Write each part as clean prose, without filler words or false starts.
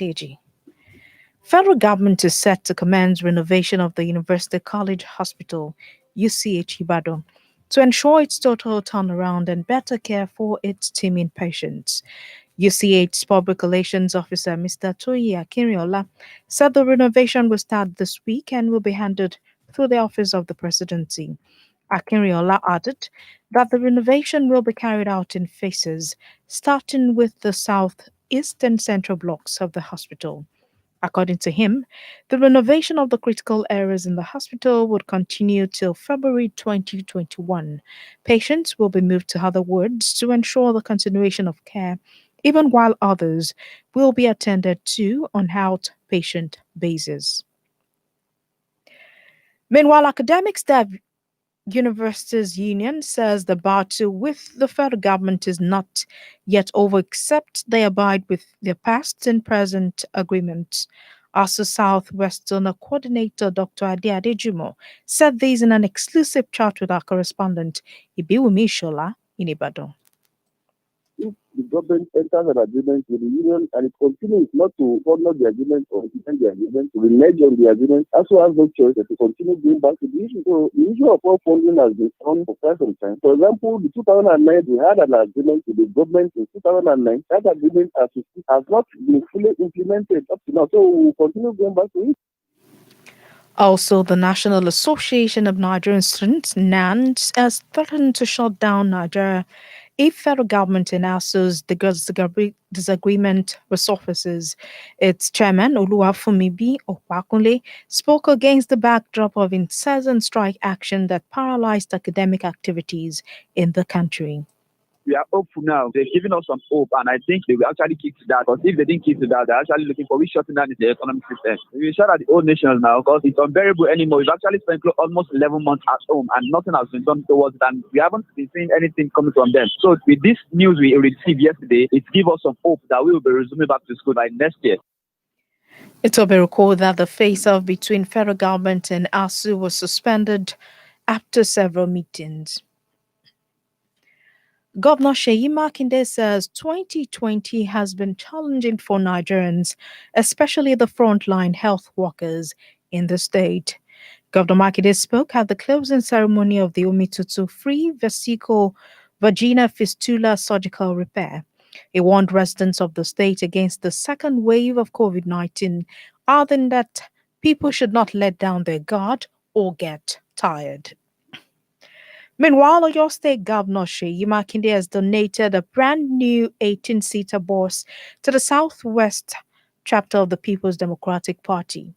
AG. Federal government is set to commence renovation of the University College Hospital, UCH Ibadan, to ensure its total turnaround and better care for its teeming patients. UCH's Public Relations Officer, Mr. Toyi Akinriola, said the renovation will start this week and will be handed through the Office of the Presidency. Akinriola added that the renovation will be carried out in phases, starting with the south, east, and central blocks of the hospital. According to him, the renovation of the critical areas in the hospital would continue till February 2021. Patients will be moved to other wards to ensure the continuation of care, even while others will be attended to on outpatient basis. Meanwhile, academic staff Universities Union says the battle with the federal government is not yet over, except they abide with their past and present agreements. ASU Southwestern Coordinator Dr. Ade Adejumo said this in an exclusive chat with our correspondent Ibiwumi Shola in Ibadan. If the government enters an agreement with the union and it continues not to honor the agreement or implement the agreement, to renege on the agreement, also has no choice than to continue going back to the issue. So the issue of all funding has been on for quite some time. For example, the 2009, we had an agreement with the government in 2009. That agreement has not been fully implemented up to now. So we will continue going back to it. Also, the National Association of Nigerian Students, NANS, has threatened to shut down Nigeria if federal government announces the disagreement resurfaces. Its chairman, Oluwafunmi Opakunle, spoke against the backdrop of incessant strike action that paralyzed academic activities in the country. We are hopeful now. They're giving us some hope, and I think they will actually keep to that. Because if they didn't keep to that, they're actually looking for shutting down the economic system. We shout at the old nations now because it's unbearable anymore. We've actually spent almost 11 months at home, and nothing has been done towards it, and we haven't been seeing anything coming from them. So with this news we received yesterday, it gives us some hope that we will be resuming back to school by next year. It will be recalled that the face-off between federal government and ASU was suspended after several meetings. Governor Seyi Makinde says 2020 has been challenging for Nigerians, especially the frontline health workers in the state. Governor Makinde spoke at the closing ceremony of the Omitutu Free Vesicle Vagina Fistula Surgical Repair. He warned residents of the state against the second wave of COVID-19, adding that people should not let down their guard or get tired. Meanwhile, Oyo State Governor Seyi Makinde has donated a brand new 18-seater bus to the Southwest chapter of the People's Democratic Party.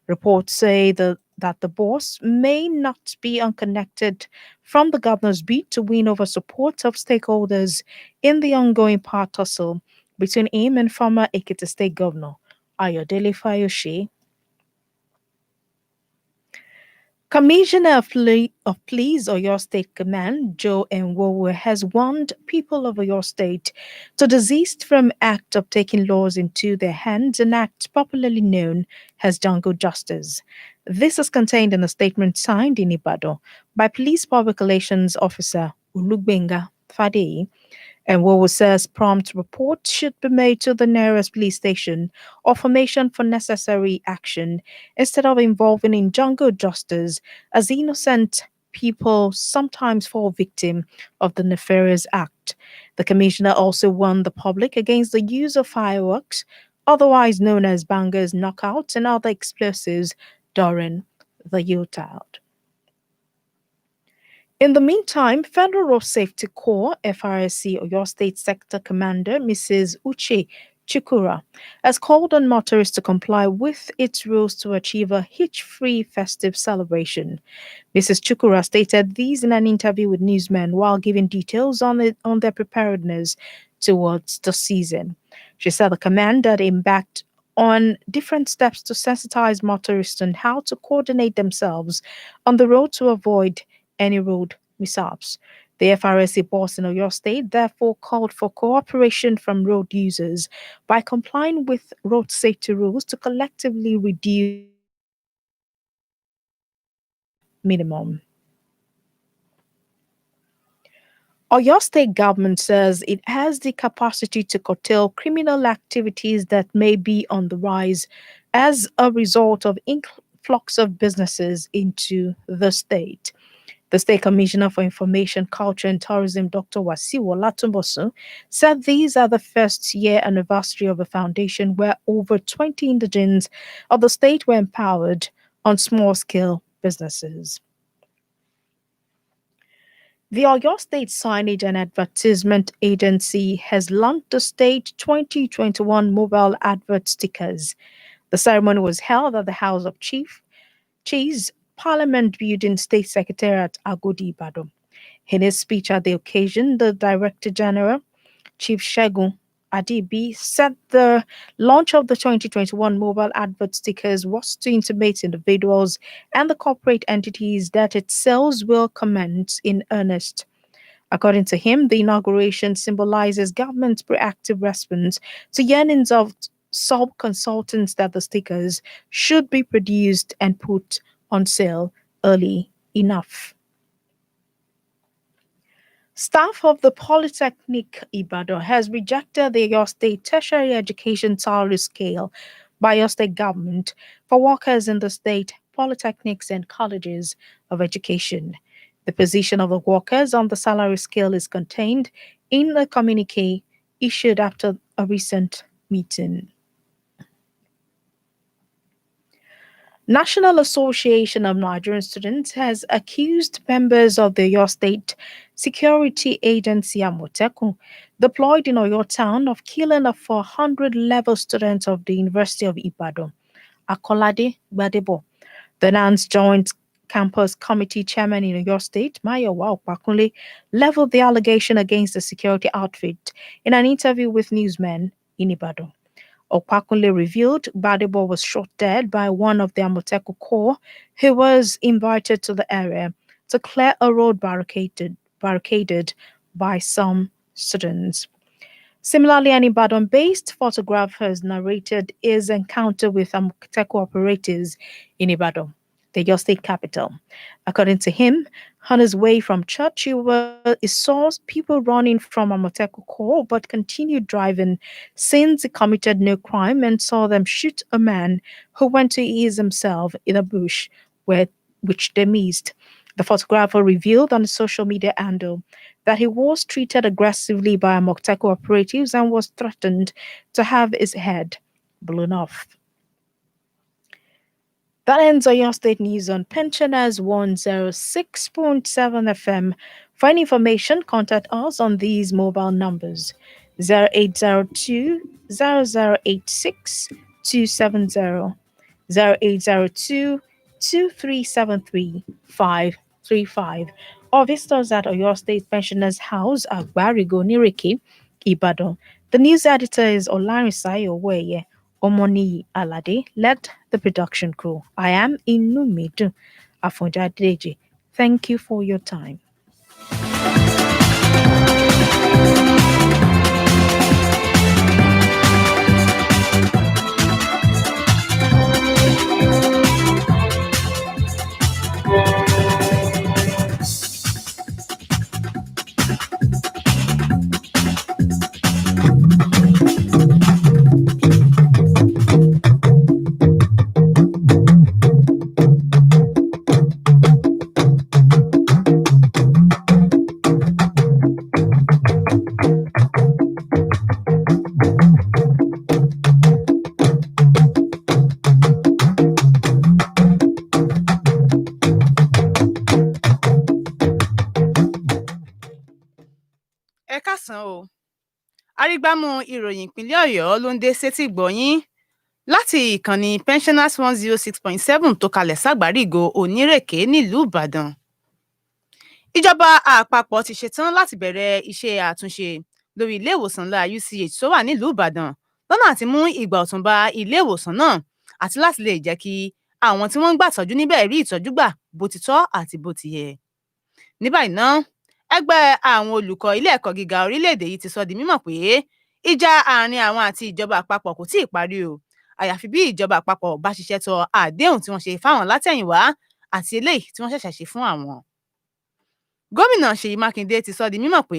Reports say that the bus may not be unconnected from the governor's bid to win over support of stakeholders in the ongoing power tussle between him and former Ekiti State Governor Ayodele Fayose. Commissioner of Police Oyo State Command, Joe Nwowe, has warned people of Oyo State to desist from act of taking laws into their hands, an act popularly known as jungle justice. This is contained in a statement signed in Ibadan by Police Public Relations Officer Ulugbenga Fadeyi. And Wowo says prompt reports should be made to the nearest police station or formation for necessary action instead of involving in jungle justice, as innocent people sometimes fall victim of the nefarious act. The commissioner also warned the public against the use of fireworks, otherwise known as bangers, knockouts, and other explosives during the Yuletide. In the meantime, Federal Road Safety Corps FRSC Oyo State Sector Commander Mrs. Uche Chikura has called on motorists to comply with its rules to achieve a hitch-free festive celebration. Mrs. Chikura stated these in an interview with newsmen while giving details on their preparedness towards the season. She said the command had embarked on different steps to sensitize motorists on how to coordinate themselves on the road to avoid any road mishaps. The FRSC boss in Oyo State therefore called for cooperation from road users by complying with road safety rules to collectively reduce minimum. Oyo State government says it has the capacity to curtail criminal activities that may be on the rise as a result of influx of businesses into the state. The State Commissioner for Information, Culture and Tourism, Dr. Wasiwa Latumbosu, said these are the first year anniversary of a foundation where over 20 indigents of the state were empowered on small scale businesses. The Oyo State Signage and Advertisement Agency has launched the state 2021 mobile advert stickers. The ceremony was held at the House of Chiefs, Parliament Building, State Secretariat, Agodi, Ibadan. In his speech at the occasion, the Director General, Chief Shegun Adibi, said the launch of the 2021 mobile advert stickers was to intimate individuals and the corporate entities that its sales will commence in earnest. According to him, the inauguration symbolizes government's proactive response to yearnings of sub consultants that the stickers should be produced and put on sale early enough. Staff of the Polytechnic Ibadan has rejected the Oyo State Tertiary Education salary scale by Oyo State government for workers in the state polytechnics and colleges of education. The position of the workers on the salary scale is contained in the communique issued after a recent meeting. National Association of Nigerian Students has accused members of the Oyo State Security Agency Amotekun deployed in Oyo Town of killing a 400-level student of the University of Ibadan, Akolade Gbadebo. The NANS Joint Campus Committee Chairman in Oyo State, Mayowa Opakunle, leveled the allegation against the security outfit in an interview with newsmen in Ibadan. Opakunle revealed Gbadebo was shot dead by one of the Amoteku Corps who was invited to the area to clear a road barricaded by some students. Similarly, an Ibadan-based photographer has narrated his encounter with Amoteku operatives in Ibadan, the Oyo State capital. According to him, on his way from church, he saw people running from Amoteku Corps but continued driving since he committed no crime and saw them shoot a man who went to ease himself in a bush which they missed. The photographer revealed on the social media handle that he was treated aggressively by Amoteku operatives and was threatened to have his head blown off. That ends Oyo State News on Pensioners 106.7 FM. For any information, contact us on these mobile numbers 0802 0086 270, 0802 2373 535, or visit us at Oyo State Pensioners House at Barigo Niriki, Ibadan. The news editor is Olarisayo Oweye. Omoni Alade led the production crew. I am Inumidu Afonjadeji. Thank you for your time. Ẹ káàsán o. Arígbámú ìròyìn ìpínlẹ̀ Ọ̀yọ́ ló ń dé sétí ìgbọ́-yín láti ìkànnì Pensioners 106.7 tó kalẹ̀ ságbárígo Onírèké nílùú Ìbàdàn. Ìjọba àpapọ̀ ti ṣetán láti bẹ̀rẹ̀ iṣẹ́ àtúnṣe lórí ilé ìwòsàn ńlá UCH tó wà nílùú Ìbàdàn lọ́nà àti mú ìgbà ọ̀tun bá ilé ìwòsàn náà àti láti lè jẹ́ kí àwọn tí wọ́n ń gbàtọ́jú níbẹ̀ rí ìtọ́jú gbà bó ti tọ́ àti bó ti yẹ. Ní báyìí ná, ẹgbẹ́ àwọn olùkọ́ ilé ẹ̀kọ́ gíga orílẹ̀-èdè yìí ti sọ di mímọ̀ pé ìjà àárín àwọn àti ìjọba àpapọ̀ kò tíì parí o, àyàfi bí ìjọba àpapọ̀ bá ṣiṣẹ́ tọ àdéhùn tí wọ́n ṣe fáwọn látẹ̀yìnwá àti eléyìí tí wọ́n ṣẹ̀ṣẹ̀ ṣe fún àwọn. gómìnà Ṣèyí Mákindé ti sọ di mímọ̀ pé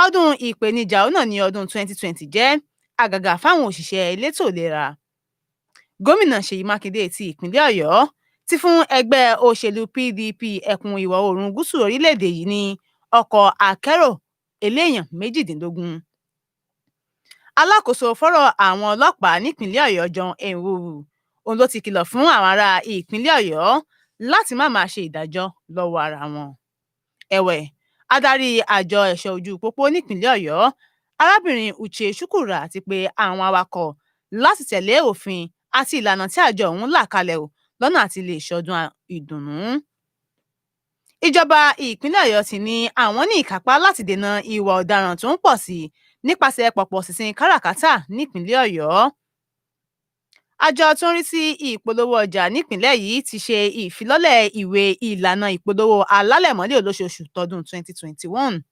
ọdún ìpèníjà náà ní ọdún 2020 jẹ́ àgàgà fáwọn òṣìṣẹ́ elétò ìlera. Gómìnà Ṣèyí Mákindé ti ìpínlẹ̀ Ọ̀yọ́ ti fún ẹgbẹ́ òṣèlú PDP ẹkùn ìwọ̀ oòrùn gúúsù orílẹ̀-èdè yìí ní ọkọ̀ akẹ́rò eléèyàn 18. Alákòóso fọ́rọ̀ àwọn ọlọ́pàá nípìnlẹ̀ Ọ̀yọ́ John Enwuru òun ló ti kìlọ̀ fún àwọn ará ìpínlẹ̀ Ọ̀yọ́ láti má máa ṣe ìdájọ́ lọ́wọ́ ara wọn. Ẹ̀wẹ̀, adarí àjọ ẹ̀ṣọ́ ojú pópó nípìnlẹ̀ Ọ̀yọ́ arábìnrin Uche Chukwura ti pe àwọn awakọ̀ láti tẹ̀lé òfin àti ìlànà tí àjọ ọ̀hún là kalẹ̀ lọ́nà àti lè ṣọdún ìdùnnú. Ìjọba ìpínlẹ̀ Ọ̀yọ́ ti ní àwọn ní ìkápá láti dènà ìwà ọ̀daràn tó ń pọ̀ sí nípasẹ̀ pọ̀pọ̀ ṣìnṣìn káràkátà nípìnlẹ̀ Ọ̀yọ́. Àjọ tó ń rí sí ìpolówó ọjà nípìnlẹ̀ yìí ti ṣe ìfilọ́lẹ̀ ìwé ìlànà ìpolówó alálẹ̀mọ́lẹ̀ olóṣooṣù tọdún 2021.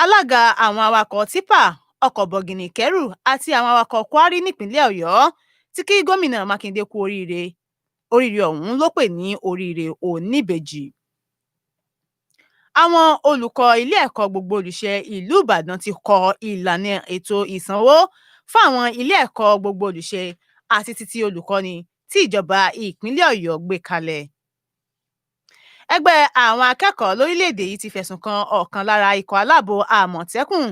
Alága àwọn awakọ̀ típà, ọkọ̀ bọ̀gìnì kẹ́rù àti àwọn awakọ̀ kwárì nípìnlẹ̀ Ọ̀yọ́ ti kí gómìnà Mákindé kú oríire ọ̀hún ló pè ní oríire oníbejì. Àwọn olùkọ́ ilé ẹ̀kọ́ gbogbo olùṣe ìlú Ìbàdàn ti kọ ìlànà ètò ìsanwó fún àwọn ilé ẹ̀kọ́ gbogbo olùṣe àti títí olùkọ́ni tí ìjọba ìpínlẹ̀ Ọ̀yọ́ gbé kalẹ̀. Ẹgbẹ́ àwọn akẹ́kọ̀ọ́ lórílẹ̀‐èdè yìí ti fẹ̀sùn kan ọ̀kan lára ikọ̀ aláàbò Àmọ̀tẹ́kùn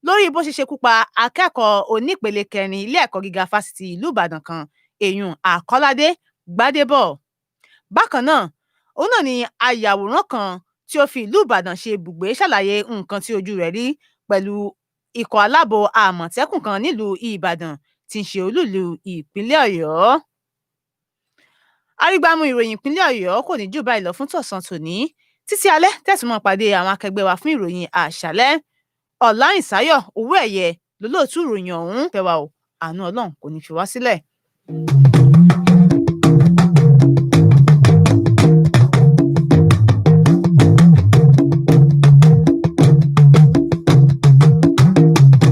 lórí bó ṣe ṣekú pa akẹ́kọ̀ọ́ onípele 4 ilé ẹ̀kọ́ gíga fásitì ìlú Ìbàdàn kan èyún Àkọ́ládé Gbádébọ̀. Bákan náà, òun náà ni ayàwòrán kan tí ó fi ìlú Ìbàdàn ṣe ibùgbé ṣàlàyé nǹkan tí ojú rẹ̀ rí pẹ̀lú ikọ̀ aláàbò Àmọ̀tẹ́kùn kan nílùú Ìbàdàn tí ń ṣe olúìlú ìpínlẹ̀ Ọ̀yọ́. Arígbámú ìròyìn ìpínlẹ̀ Ọ̀yọ́ kò ní jù báyìí lọ fún tọ̀sán tòní. Títí alẹ́ tẹ̀sùn mọ́ pàdé àwọn akẹgbẹ́ wa fún ìròyìn àṣálẹ́. Ọláìsáyọ̀ Owóẹ̀yẹ lólóòtú ìròyìn ọ̀hún. Fẹ́wà o, àánú Ọlọ́run kò ní fi wá sílẹ̀.